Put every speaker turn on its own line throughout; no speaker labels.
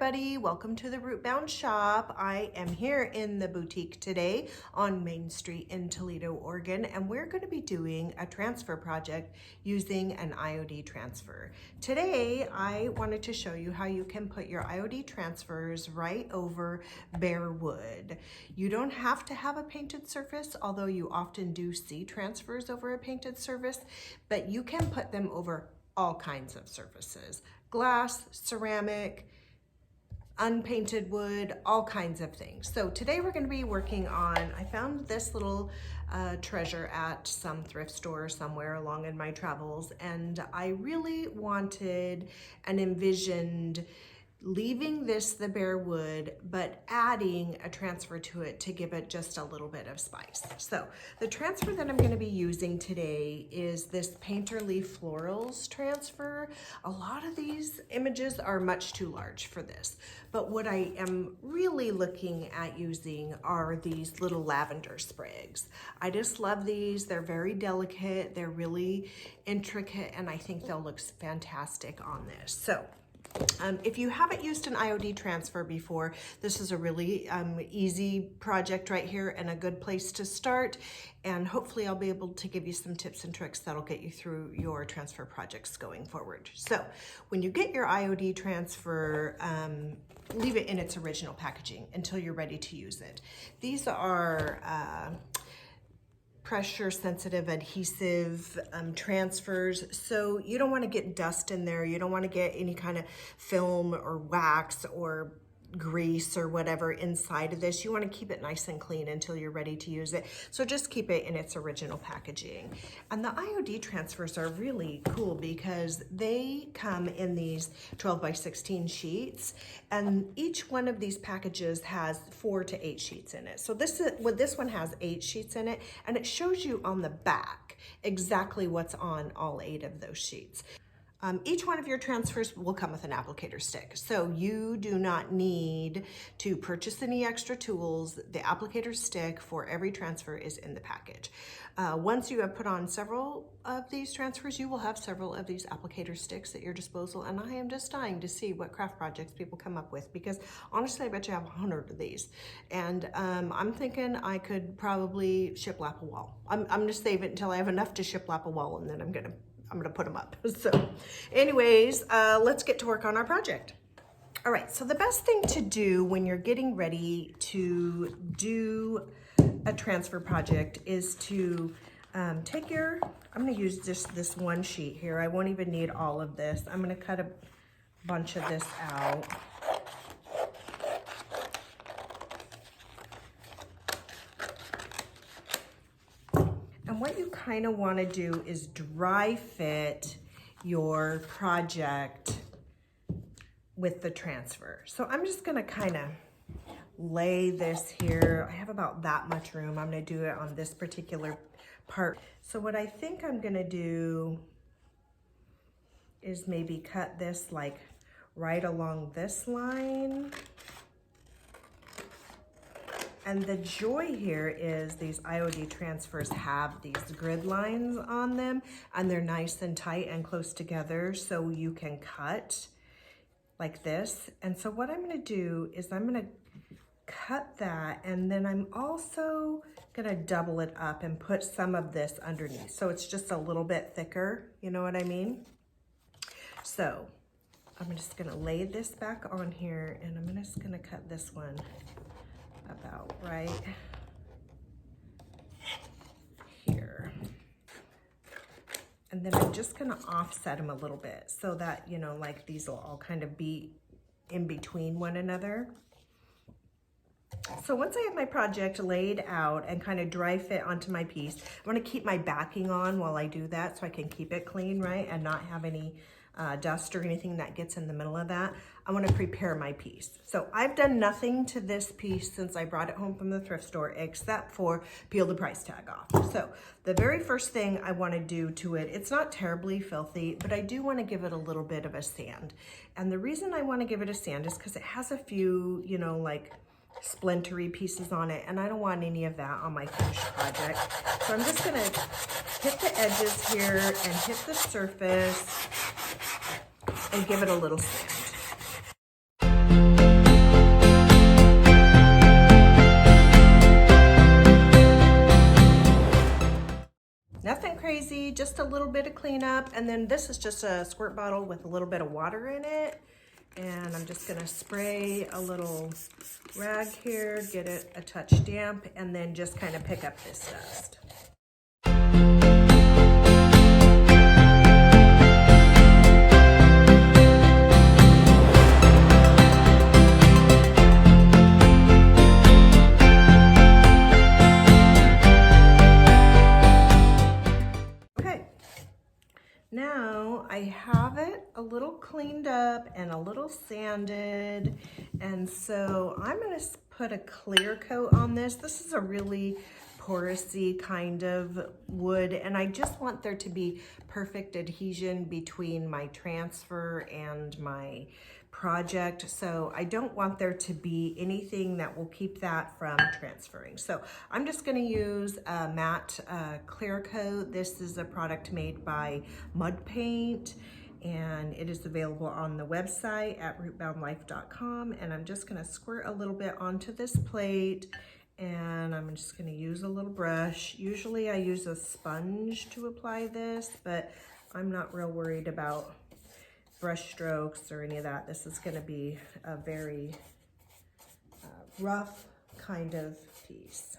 everybody, welcome to the Rootbound Shop. I am here in the boutique today on Main Street in Toledo, Oregon, and we're going to be doing a transfer project using an IOD transfer. Today, I wanted to show you how you can put your IOD transfers right over bare wood. You don't have to have a painted surface, although you often do see transfers over a painted surface, but you can put them over all kinds of surfaces. Glass, ceramic, unpainted wood, all kinds of things. So today we're going to be working on, I found this little treasure at some thrift store somewhere along in my travels, and I really wanted and envisioned leaving this the bare wood, but adding a transfer to it to give it just a little bit of spice. So the transfer that I'm going to be using today is this Painter Leaf Florals transfer. A lot of these images are much too large for this, but what I am really looking at using are these little lavender sprigs. I just love these. They're very delicate, they're really intricate, and I think they'll look fantastic on this. So if you haven't used an IOD transfer before, this is a really easy project right here and a good place to start. And hopefully I'll be able to give you some tips and tricks that'll get you through your transfer projects going forward. So when you get your IOD transfer, leave it in its original packaging until you're ready to use it. These are pressure sensitive adhesive transfers, so you don't want to get dust in there, you don't want to get any kind of film or wax or grease or whatever inside of this. You want to keep it nice and clean until you're ready to use it, so just keep it in its original packaging. And the IOD transfers are really cool because they come in these 12 by 16 sheets, and each one of these packages has 4 to 8 sheets in it. So this one has 8 sheets in it, and it shows you on the back exactly what's on all 8 of those sheets. Each one of your transfers will come with an applicator stick, so you do not need to purchase any extra tools. The applicator stick for every transfer is in the package. Once you have put on several of these transfers, you will have several of these applicator sticks at your disposal, and I am just dying to see what craft projects people come up with, because honestly I bet you have 100 of these, and I'm thinking I could probably shiplap a wall. I'm gonna save it until I have enough to shiplap a wall, and then I'm gonna put them up. So anyways, let's get to work on our project. All right, so the best thing to do when you're getting ready to do a transfer project is to I'm gonna use just this one sheet here. I won't even need all of this. I'm gonna cut a bunch of this out. And what you kind of want to do is dry fit your project with the transfer. So I'm just going to kind of lay this here. I have about that much room. I'm going to do it on this particular part. So what I think I'm going to do is maybe cut this like right along this line. And the joy here is these IOD transfers have these grid lines on them, and they're nice and tight and close together, so you can cut like this. And so what I'm gonna do is I'm gonna cut that, and then I'm also gonna double it up and put some of this underneath, so it's just a little bit thicker, you know what I mean? So I'm just gonna lay this back on here, and I'm just gonna cut this one about right here. And then I'm just gonna offset them a little bit so that, you know, like these will all kind of be in between one another. So once I have my project laid out and kind of dry fit onto my piece, I want to keep my backing on while I do that so I can keep it clean, right, and not have any dust or anything that gets in the middle of that. I want to prepare my piece. So I've done nothing to this piece since I brought it home from the thrift store except for peel the price tag off. So the very first thing I want to do to it, it's not terribly filthy, but I do want to give it a little bit of a sand. And the reason I want to give it a sand is because it has a few, you know, like splintery pieces on it, and I don't want any of that on my finished project. So I'm just gonna hit the edges here and hit the surface and give it a little sand. crazy, just a little bit of cleanup. And then this is just a squirt bottle with a little bit of water in it. And I'm just gonna spray a little rag here, get it a touch damp, and then just kind of pick up this dust. Now I have it a little cleaned up and a little sanded, and so I'm going to put a clear coat on this. This is a really porousy kind of wood, and I just want there to be perfect adhesion between my transfer and my project, so I don't want there to be anything that will keep that from transferring. So I'm just going to use a matte clear coat. This is a product made by Mud Paint, and it is available on the website at rootboundlife.com. And I'm just going to squirt a little bit onto this plate, and I'm just going to use a little brush. Usually I use a sponge to apply this, but I'm not real worried about brush strokes or any of that. This is going to be a very rough kind of piece.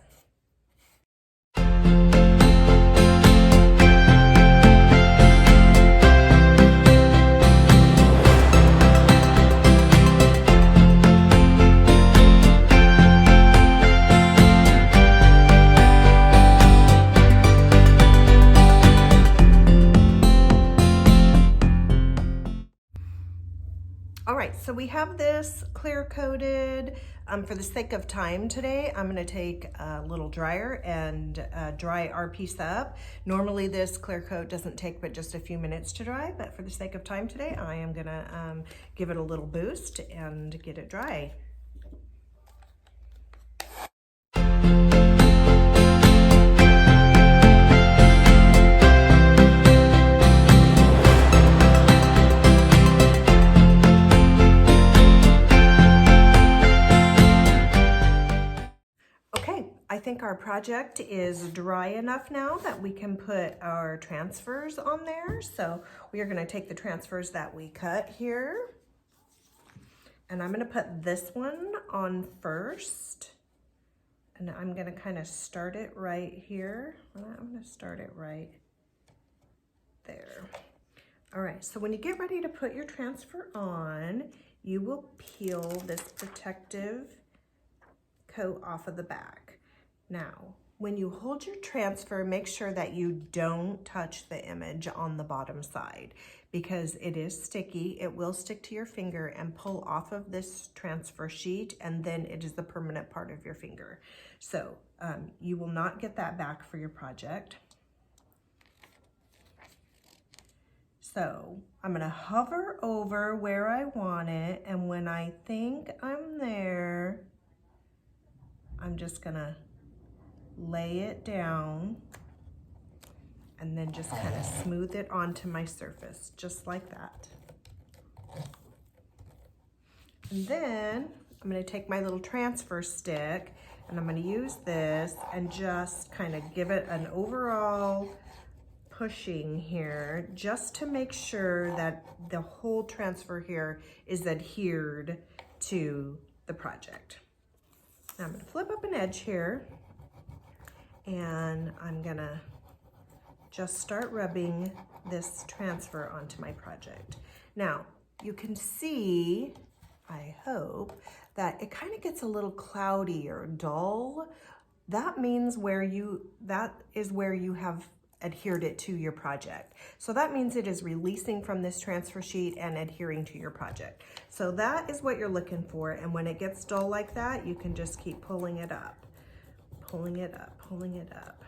All right, so we have this clear coated. For the sake of time today, I'm gonna take a little dryer and dry our piece up. Normally this clear coat doesn't take but just a few minutes to dry, but for the sake of time today, I am gonna give it a little boost and get it dry. I think our project is dry enough now that we can put our transfers on there. So we are going to take the transfers that we cut here, and I'm going to put this one on first, and I'm going to kind of start it right here. I'm going to start it right there. All right, so when you get ready to put your transfer on, you will peel this protective coat off of the back. Now, when you hold your transfer, make sure that you don't touch the image on the bottom side because it is sticky. It will stick to your finger and pull off of this transfer sheet, and then it is the permanent part of your finger. So you will not get that back for your project. So I'm gonna hover over where I want it, and when I think I'm there, I'm just gonna lay it down and then just kind of smooth it onto my surface, just like that. And then I'm going to take my little transfer stick and I'm going to use this and just kind of give it an overall pushing here, just to make sure that the whole transfer here is adhered to the project. Now I'm going to flip up an edge here, and I'm gonna just start rubbing this transfer onto my project. Now, you can see, I hope, that it kind of gets a little cloudy or dull. That means that is where you have adhered it to your project. So that means it is releasing from this transfer sheet and adhering to your project. So that is what you're looking for, and when it gets dull like that, you can just keep pulling it up. Pulling it up, pulling it up.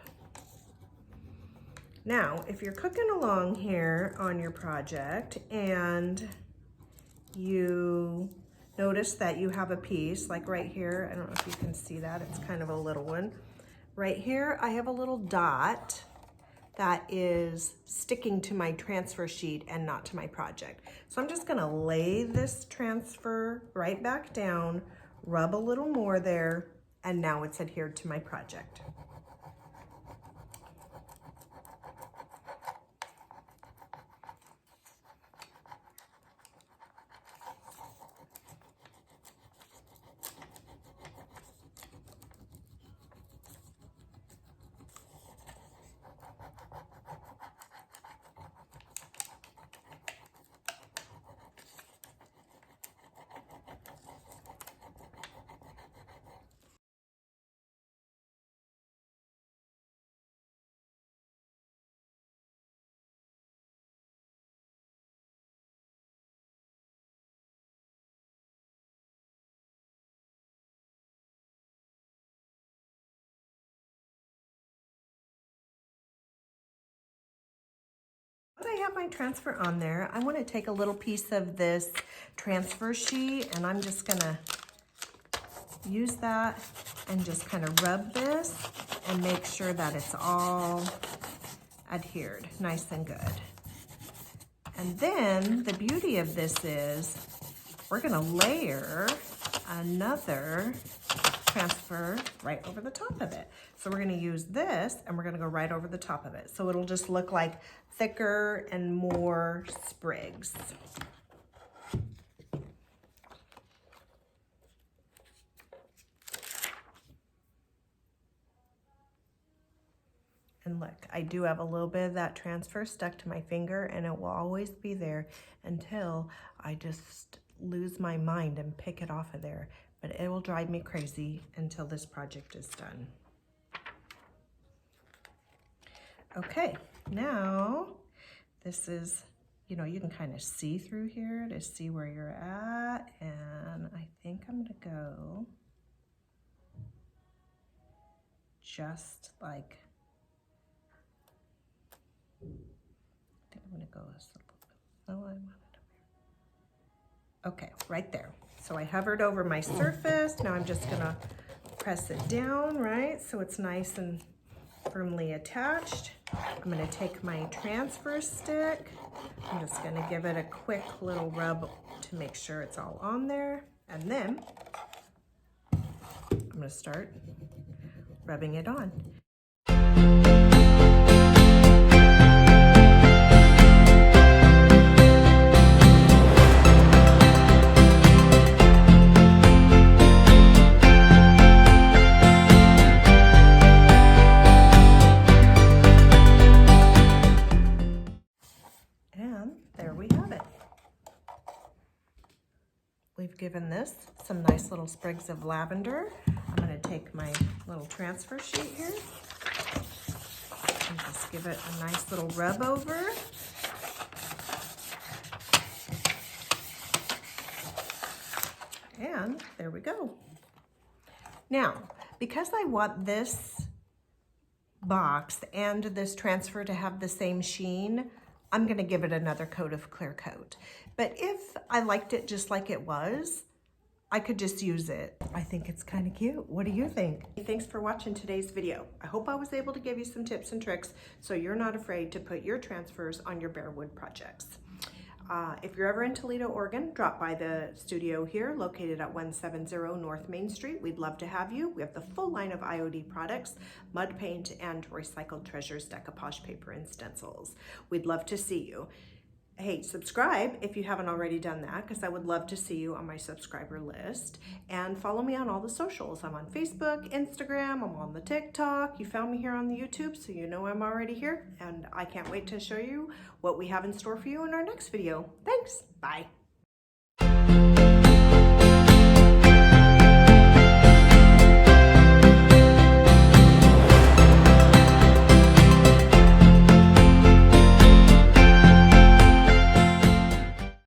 Now, if you're cooking along here on your project and you notice that you have a piece, like right here, I don't know if you can see that, it's kind of a little one. Right here, I have a little dot that is sticking to my transfer sheet and not to my project. So I'm just gonna lay this transfer right back down, rub a little more there, and now it's adhered to my project. have my transfer on there, I want to take a little piece of this transfer sheet and I'm just going to use that and just kind of rub this and make sure that it's all adhered nice and good. And then the beauty of this is we're going to layer another transfer right over the top of it. So we're going to use this and we're going to go right over the top of it. So it'll just look like thicker and more sprigs. And look, I do have a little bit of that transfer stuck to my finger, and it will always be there until I just lose my mind and pick it off of there. But it will drive me crazy until this project is done. Okay, now this is, you know, you can kind of see through here to see where you're at, and I think I'm gonna go just like, I think I'm gonna go this a little bit. Oh, I want it up here. Okay, right there. So I hovered over my surface. Now I'm just gonna press it down, right? So it's nice and firmly attached. I'm gonna take my transfer stick. I'm just gonna give it a quick little rub to make sure it's all on there. And then I'm gonna start rubbing it on. We've given this some nice little sprigs of lavender. I'm going to take my little transfer sheet here and just give it a nice little rub over. And there we go. Now, because I want this box and this transfer to have the same sheen, I'm gonna give it another coat of clear coat. But if I liked it just like it was, I could just use it. I think it's kind of cute. What do you think? Thanks for watching today's video. I hope I was able to give you some tips and tricks so you're not afraid to put your transfers on your bare wood projects. If you're ever in Toledo, Oregon, drop by the studio here located at 170 North Main Street. We'd love to have you. We have the full line of IOD products, mud paint, and recycled treasures, decoupage paper, and stencils. We'd love to see you. Hey, subscribe if you haven't already done that, because I would love to see you on my subscriber list. And follow me on all the socials. I'm on Facebook, Instagram, I'm on the TikTok. You found me here on the YouTube, so you know I'm already here. And I can't wait to show you what we have in store for you in our next video. Thanks, bye.